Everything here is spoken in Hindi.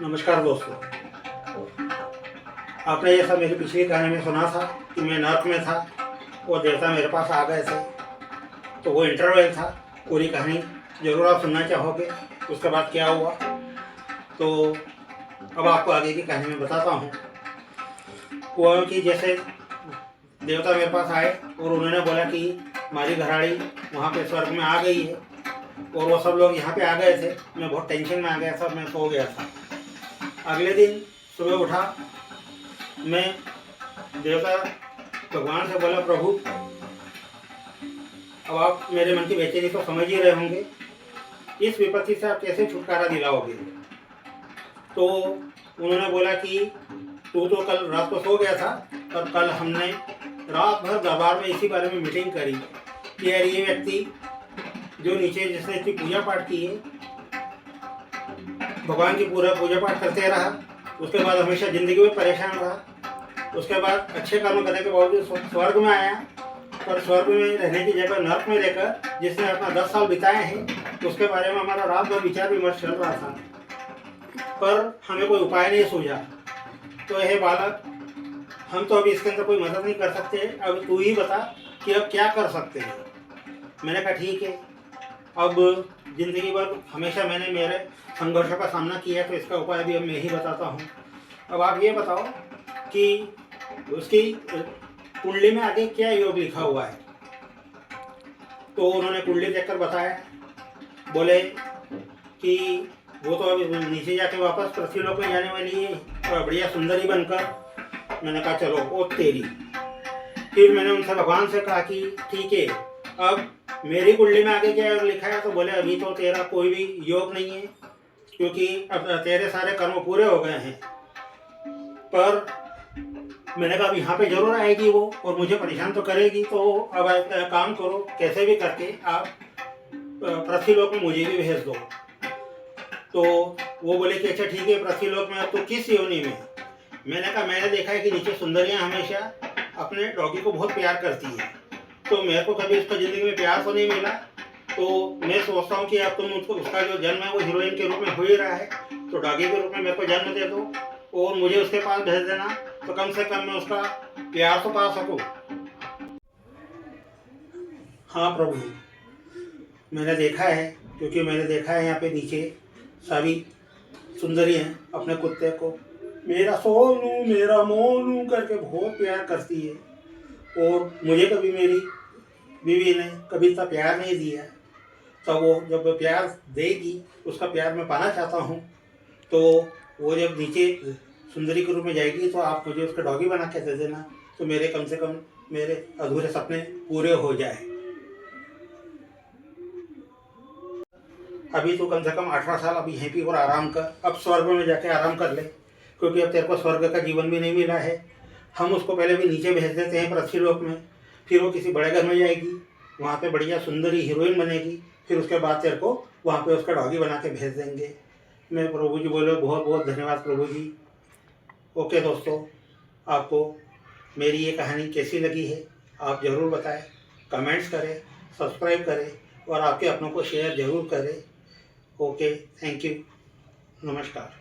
नमस्कार दोस्तों। आपने ये सब मेरी पिछली कहानी में सुना था कि मैं नर्क में था और देवता मेरे पास आ गए थे, तो वो इंटरवल था। पूरी कहानी ज़रूर आप सुनना चाहोगे उसके बाद क्या हुआ। तो अब आपको आगे की कहानी में बताता हूँ। हुआ कि जैसे देवता मेरे पास आए और उन्होंने बोला कि हमारी घराड़ी वहाँ पे स्वर्ग में आ गई है, और वो सब लोग यहाँ पे आ गए थे। मैं बहुत टेंशन में आ गया था, मैं सो गया था। अगले दिन सुबह उठा, मैं देवता भगवान से बोला, प्रभु अब आप मेरे मन की बेचैनी तो समझ ही रहे होंगे, इस विपत्ति से आप कैसे छुटकारा दिलाओगे। तो उन्होंने बोला कि तू तो कल रात को सो गया था, तब कल हमने रात भर दरबार में इसी बारे में मीटिंग करी कि यार ये व्यक्ति जो नीचे जिसने इतनी पूजा पाठ की है, भगवान की पूरा पूजा पाठ करते रहा, उसके बाद हमेशा ज़िंदगी में परेशान रहा, उसके बाद अच्छे कर्म करने के बावजूद स्वर्ग में आया, पर स्वर्ग में रहने की जगह नर्क में रहकर जिसने अपना 10 साल बिताए हैं, उसके बारे में हमारा रात भर विचार विमर्श चल रहा था, पर हमें कोई उपाय नहीं सूझा। तो यह बालक, हम तो अभी इसके अंदर कोई मदद नहीं कर सकते, अब तू ही बता कि अब क्या कर सकते हैं। मैंने कहा ठीक है, अब ज़िंदगी भर हमेशा मैंने मेरे संघर्षों का सामना किया, तो इसका उपाय भी अब मैं ही बताता हूँ। अब आप ये बताओ कि उसकी कुंडली में आगे क्या योग लिखा हुआ है। तो उन्होंने कुंडली देखकर बताया, बोले कि वो तो अब नीचे जाके वापस पृथ्वीलोक में जाने वाली है और बढ़िया सुंदरी बनकर। मैंने कहा चलो ओ तेरी। फिर मैंने उनसे भगवान से कहा कि ठीक है, अब मेरी कुंडली में आगे क्या योग लिखा है। तो बोले अभी तो तेरा कोई भी योग नहीं है, क्योंकि अब तेरे सारे कर्म पूरे हो गए हैं। पर मैंने कहा अब यहाँ पे जरूर आएगी वो और मुझे परेशान तो करेगी, तो अब एक काम करो, कैसे भी करके आप पृथ्वीलोक में मुझे भी भेज दो। तो वो बोले कि अच्छा ठीक है, पृथ्वीलोक में अब तो किस योनि में। मैंने कहा मैंने देखा है कि नीचे सुंदरियाँ हमेशा अपने डॉगी को बहुत प्यार करती है, तो मेरे को कभी उसका ज़िंदगी में प्यार तो नहीं मिला, तो मैं सोचता हूँ कि अब तुम उसको, उसका जो जन्म है वो हीरोइन के रूप में हो ही रहा है, तो डॉगी के रूप में मेरे को जन्म दे दो और मुझे उसके पास भेज देना, तो कम से कम मैं उसका प्यार तो पा सकूँ। हाँ प्रभु, मैंने देखा है, क्योंकि मैंने देखा है यहाँ पे नीचे सभी सुंदरी हैं अपने कुत्ते को मेरा सोनू मेरा मोनू करके बहुत प्यार करती है, और मुझे कभी मेरी बीवी ने कभी इतना प्यार नहीं दिया। तो वो जब प्यार देगी, उसका प्यार मैं पाना चाहता हूँ, तो वो जब नीचे सुंदरी के रूप में जाएगी तो आप मुझे उसका डॉगी बना के दे देना, तो मेरे कम से कम मेरे अधूरे सपने पूरे हो जाए। अभी तो कम से कम 18 साल अभी यहीं पे और आराम कर, अब स्वर्ग में जाके आराम कर ले, क्योंकि अब तेरे को स्वर्ग का जीवन भी नहीं मिला है। हम उसको पहले भी नीचे भेज देते हैं पृथ्वीलोक में, फिर वो किसी बड़े घर में जाएगी, वहाँ पे बढ़िया सुंदरी हीरोइन बनेगी, फिर उसके बाद तेरे को वहाँ पे उसका डॉगी बना के भेज देंगे। मैं प्रभु जी बोले बहुत बहुत धन्यवाद प्रभु जी। ओके दोस्तों, आपको मेरी ये कहानी कैसी लगी है आप ज़रूर बताएं, कमेंट्स करें, सब्सक्राइब करें और आपके अपनों को शेयर ज़रूर करें। ओके, थैंक यू, नमस्कार।